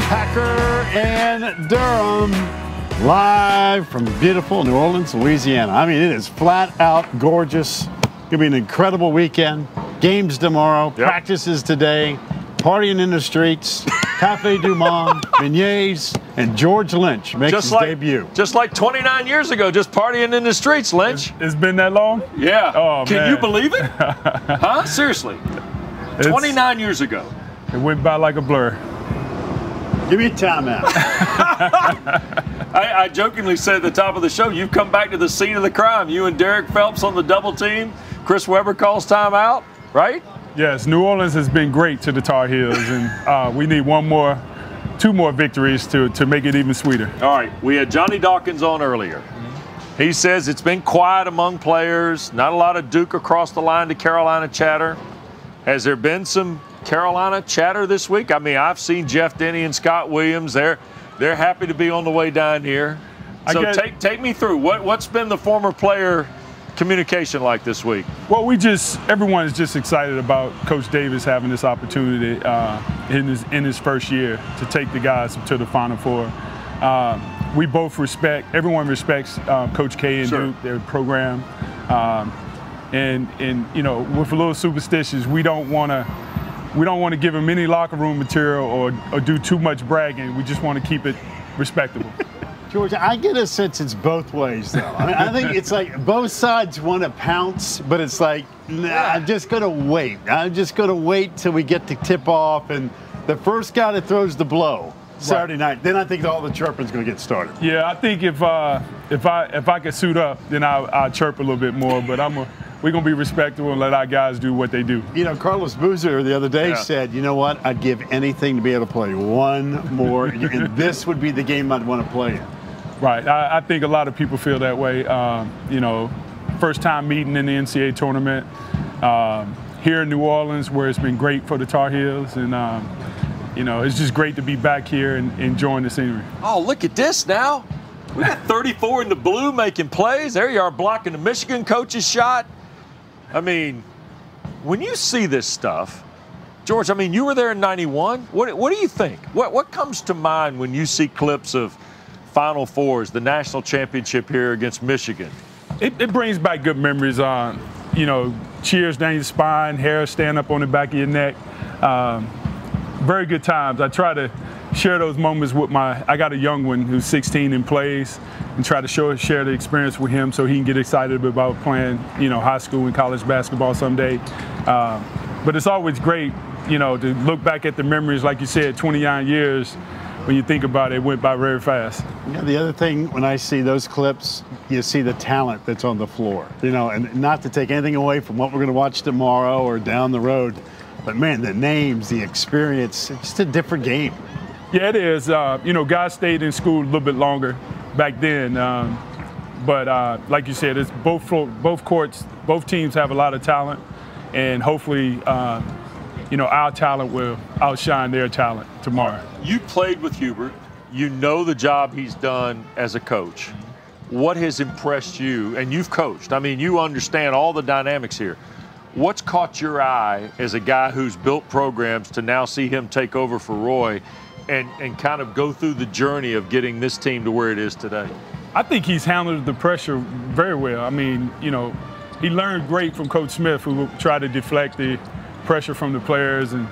Packer and Durham, live from beautiful New Orleans, Louisiana. I mean, it is flat out gorgeous. Gonna be an incredible weekend. Games tomorrow, practices today, partying in the streets, Cafe Du Monde, beignets, and George Lynch makes his debut. Just like 29 years ago, just partying in the streets, Lynch. It's been that long? Yeah. Oh, Can you believe it? Huh? Seriously. 29 years ago. It went by like a blur. Give me a timeout. I jokingly said at the top of the show, you've come back to the scene of the crime. You and Derek Phelps on the double team. Chris Webber calls timeout, right? Yes, New Orleans has been great to the Tar Heels, and we need two more victories to make it even sweeter. All right, we had Johnny Dawkins on earlier. He says it's been quiet among players, not a lot of Duke across the line to Carolina chatter. Has there been some Carolina chatter this week? I mean, I've seen Jeff Denny and Scott Williams. They're happy to be on the way down here. So take me through. What's been the former player communication like this week? Well, everyone is just excited about Coach Davis having this opportunity in his first year to take the guys to the Final Four. We both everyone respects Coach K and Duke, their program. And you know, with a little superstitious, we don't want to give them any locker room material or do too much bragging. We just want to keep it respectable. George, I get a sense it's both ways, though. I mean, I think it's like both sides want to pounce, but it's like, nah, I'm just going to wait. I'm just going to wait till we get to tip off, and the first guy that throws the blow Saturday night, then I think all the chirping's going to get started. Yeah, I think if I could suit up, then I'll chirp a little bit more, but we're going to be respectful and let our guys do what they do. You know, Carlos Boozer the other day said, you know what, I'd give anything to be able to play one more, and this would be the game I'd want to play in. Right. I think a lot of people feel that way. You know, first time meeting in the NCAA tournament here in New Orleans, where it's been great for the Tar Heels. And, you know, it's just great to be back here and enjoying the scenery. Oh, look at this now. We got 34 in the blue making plays. There you are blocking the Michigan coach's shot. I mean, when you see this stuff, George, I mean, you were there in 91. What do you think? What comes to mind when you see clips of Final Fours, the national championship here against Michigan? It brings back good memories. You know, cheers down your spine, hair stand up on the back of your neck. Very good times. I try to share those moments with I got a young one who's 16 and plays, and try to share the experience with him so he can get excited about playing, you know, high school and college basketball someday. But it's always great, you know, to look back at the memories, like you said, 29 years. When you think about it, it went by very fast. You know, the other thing, when I see those clips, you see the talent that's on the floor. You know, and not to take anything away from what we're going to watch tomorrow or down the road, but man, the names, the experience, it's just a different game. Yeah, it is. You know, guys stayed in school a little bit longer back then. But like you said, it's both courts, both teams have a lot of talent, and hopefully, you know, our talent will outshine their talent tomorrow. You played with Hubert. You know the job he's done as a coach. What has impressed you? And you've coached. I mean, you understand all the dynamics here. What's caught your eye as a guy who's built programs to now see him take over for Roy and kind of go through the journey of getting this team to where it is today? I think he's handled the pressure very well. I mean, you know, he learned great from Coach Smith, who tried to deflect the pressure from the players and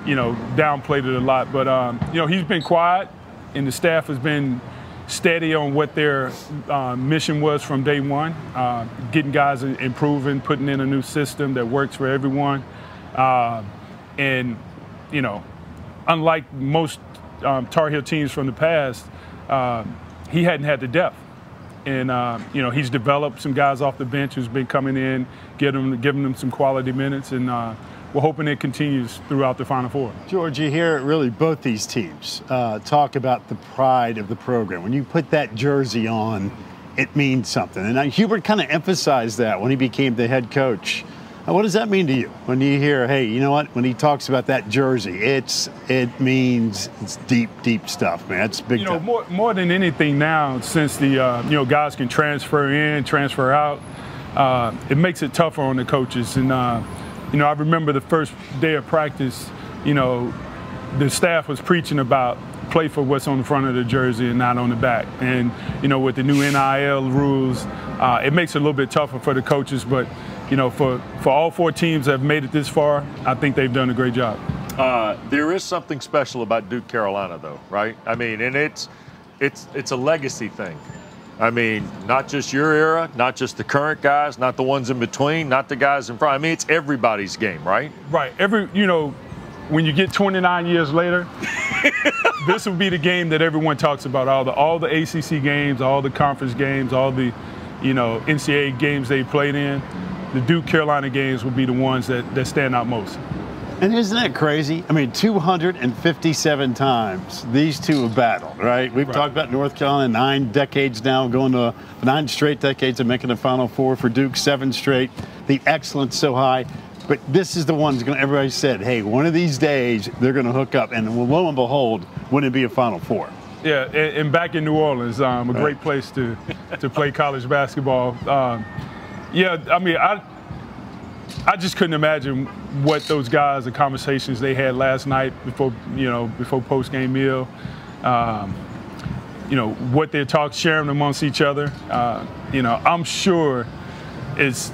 you know, downplayed it a lot. But you know, he's been quiet, and the staff has been steady on what their mission was from day one, getting guys improving, putting in a new system that works for everyone. And you know, unlike most Tar Heel teams from the past, he hadn't had the depth. And you know, he's developed some guys off the bench who's been coming in, giving them some quality minutes, and we're hoping it continues throughout the Final Four. George, you hear really both these teams talk about the pride of the program. When you put that jersey on, it means something. And Hubert kind of emphasized that when he became the head coach. What does that mean to you when you hear, hey, you know what, when he talks about that jersey, it means it's deep, deep stuff, man. It's big time. You know, more than anything now, since the you know, guys can transfer in, transfer out, it makes it tougher on the coaches. And you know, I remember the first day of practice, you know, the staff was preaching about play for what's on the front of the jersey and not on the back. And, you know, with the new NIL rules, it makes it a little bit tougher for the coaches. But, you know, for all 4 teams that have made it this far, I think they've done a great job. There is something special about Duke Carolina, though, right? I mean, and it's a legacy thing. I mean, not just your era, not just the current guys, not the ones in between, not the guys in front. I mean, it's everybody's game, right? Right. You know, when you get 29 years later, this will be the game that everyone talks about. All the ACC games, all the conference games, all the, you know, NCAA games they played in. The Duke Carolina games will be the ones that stand out most. And isn't that crazy? I mean, 257 times these two have battled, right? We've talked about North Carolina, 9 decades now, going to 9 straight decades of making the Final Four. For Duke, 7 straight. The excellence so high. But this is the one everybody said, hey, one of these days they're going to hook up. And lo and behold, wouldn't it be a Final Four? Yeah, and back in New Orleans, a great place to play college basketball. Yeah, I mean, I just couldn't imagine what those guys, the conversations they had last night before post-game meal, you know, what they're sharing amongst each other. You know, I'm sure it's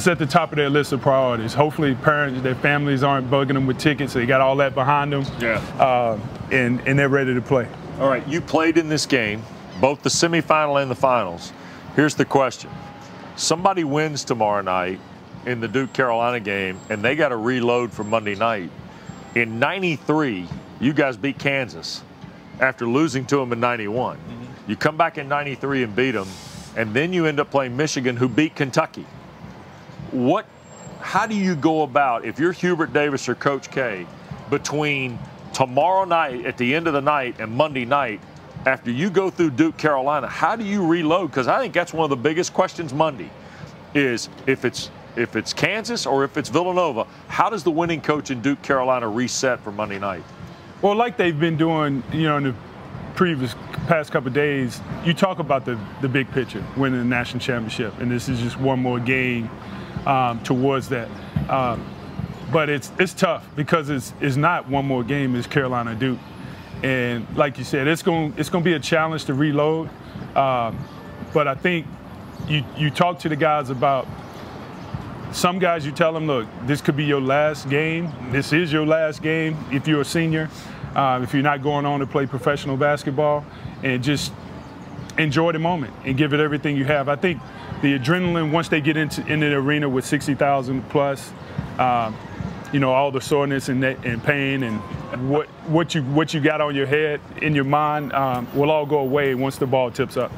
at the top of their list of priorities. Hopefully parents, their families aren't bugging them with tickets. They got all that behind them. Yeah. And they're ready to play. All right, you played in this game, both the semifinal and the finals. Here's the question. Somebody wins tomorrow night in the Duke Carolina game, and they got to reload for Monday night. In '93, you guys beat Kansas after losing to them in '91. You come back in '93 and beat them, and then you end up playing Michigan, who beat Kentucky. How do you go about, if you're Hubert Davis or Coach K, between tomorrow night at the end of the night and Monday night, after you go through Duke Carolina, how do you reload? Because I think that's one of the biggest questions Monday is if it's Kansas or if it's Villanova, how does the winning coach in Duke Carolina reset for Monday night? Well, like they've been doing, you know, in the past couple of days, you talk about the big picture, winning the national championship, and this is just one more game towards that. But it's tough because it's not one more game, it's Carolina Duke. And like you said, it's going to be a challenge to reload. But I think you talk to the guys about, some guys you tell them, look, this could be your last game. This is your last game if you're a senior, if you're not going on to play professional basketball, and just enjoy the moment and give it everything you have. I think the adrenaline, once they get into the arena with 60,000 plus, you know, all the soreness and pain and what you got on your head, in your mind, will all go away once the ball tips up.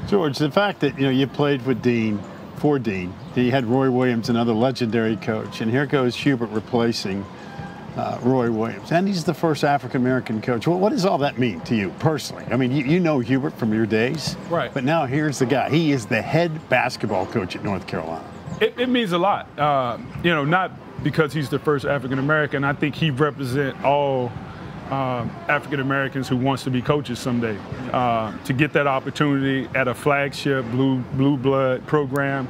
George, the fact that, you know, you played with Dean, for Dean, you had Roy Williams, another legendary coach, and here goes Hubert replacing Roy Williams, and he's the first African-American coach. Well, what does all that mean to you personally? I mean, you know Hubert from your days, right? But now here's the guy. He is the head basketball coach at North Carolina. It means a lot, you know, not because he's the first African-American. I think he represents all African-Americans who wants to be coaches someday. To get that opportunity at a flagship blue blood program,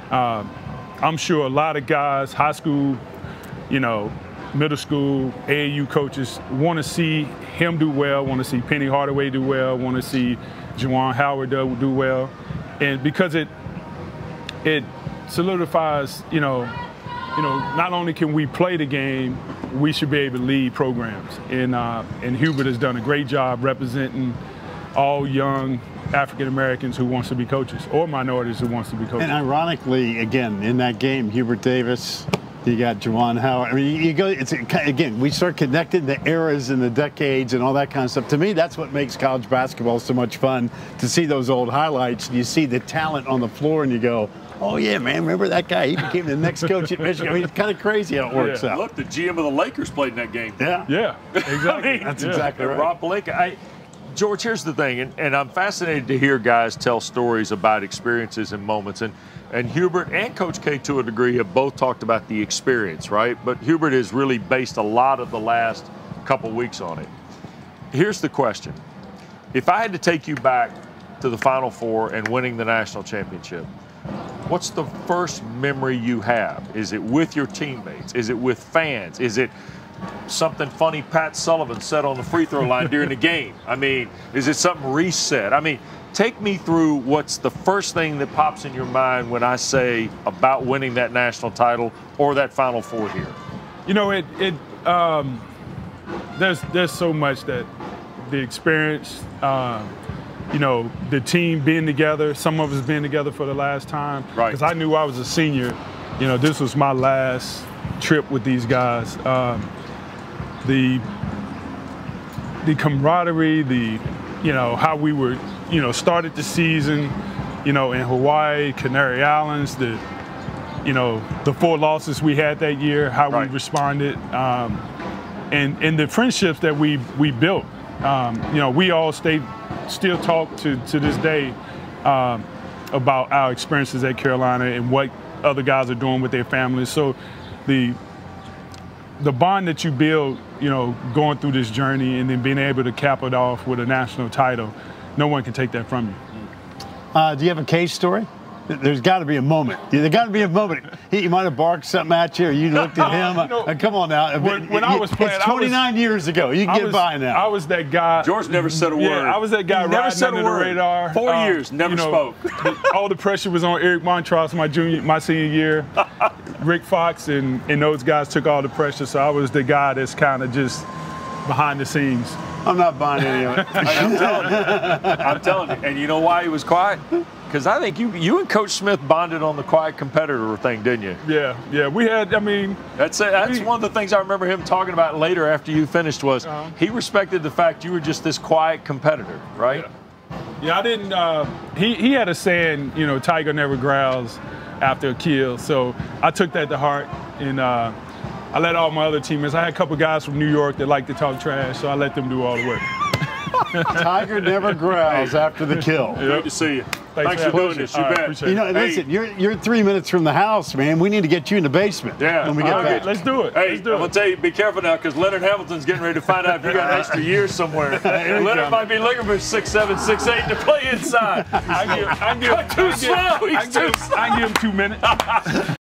I'm sure a lot of guys, high school, you know, middle school, AAU coaches want to see him do well, want to see Penny Hardaway do well, want to see Juwan Howard do well. And because it solidifies, you know, not only can we play the game, we should be able to lead programs. And Hubert has done a great job representing all young African Americans who wants to be coaches, or minorities who wants to be coaches. And ironically, again, in that game, Hubert Davis, you got Juwan Howard. I mean, you go. It's again, we start connecting the eras and the decades and all that kind of stuff. To me, that's what makes college basketball so much fun, to see those old highlights. You see the talent on the floor, and you go, oh, yeah, man, remember that guy? He became the next coach at Michigan. I mean, it's kind of crazy how it works out. Look, the GM of the Lakers played in that game. Yeah, exactly. I mean, that's exactly right. Rob Pelinka. George, here's the thing, and I'm fascinated to hear guys tell stories about experiences and moments. And Hubert and Coach K, to a degree, have both talked about the experience, right? But Hubert has really based a lot of the last couple weeks on it. Here's the question. If I had to take you back to the Final Four and winning the national championship, what's the first memory you have? Is it with your teammates? Is it with fans? Is it something funny Pat Sullivan said on the free throw line during the game? I mean, is it something reset? I mean, take me through what's the first thing that pops in your mind when I say about winning that national title or that Final Four here. You know, there's so much that the experience, you know, the team being together, some of us being together for the last time. Right. Because I knew I was a senior. You know, this was my last trip with these guys. The camaraderie, you know, how we were, you know, started the season, you know, in Hawaii, Canary Islands, you know, the 4 losses we had that year, how we responded, and the friendships that we built. You know, we all still talk to this day about our experiences at Carolina and what other guys are doing with their families. So the bond that you build, you know, going through this journey and then being able to cap it off with a national title, no one can take that from you. Do you have a case story? There's got to be a moment. There's got to be a moment. He might have barked something at you, or you looked at him. You know, come on now. When I was playing, it's 29 years ago. You can get by now. I was that guy. George never said a word. Yeah, I was that guy riding under the radar. 4 years, never spoke. All the pressure was on Eric Montross my senior year. Rick Fox and those guys took all the pressure, so I was the guy that's kind of just behind the scenes. I'm not buying any of it. I'm telling you. And you know why he was quiet? Because I think you and Coach Smith bonded on the quiet competitor thing, didn't you? Yeah. We had, I mean. That's one of the things I remember him talking about later after you finished was he respected the fact you were just this quiet competitor, right? Yeah, I didn't, he had a saying, you know, Tiger never growls after a kill. So I took that to heart, and I let all my other teammates, I had a couple guys from New York that like to talk trash, so I let them do all the work. Tiger never growls after the kill. Good to see you. Thanks for doing this. You bet. You know, listen, you're 3 minutes from the house, man. We need to get you in the basement when we get back. Let's do it. Hey, I'm going to tell you, be careful now, because Leonard Hamilton's getting ready to find out if you got an extra year somewhere. Leonard might be looking for 6'7", 6'8" to play inside. I can give him 2 minutes.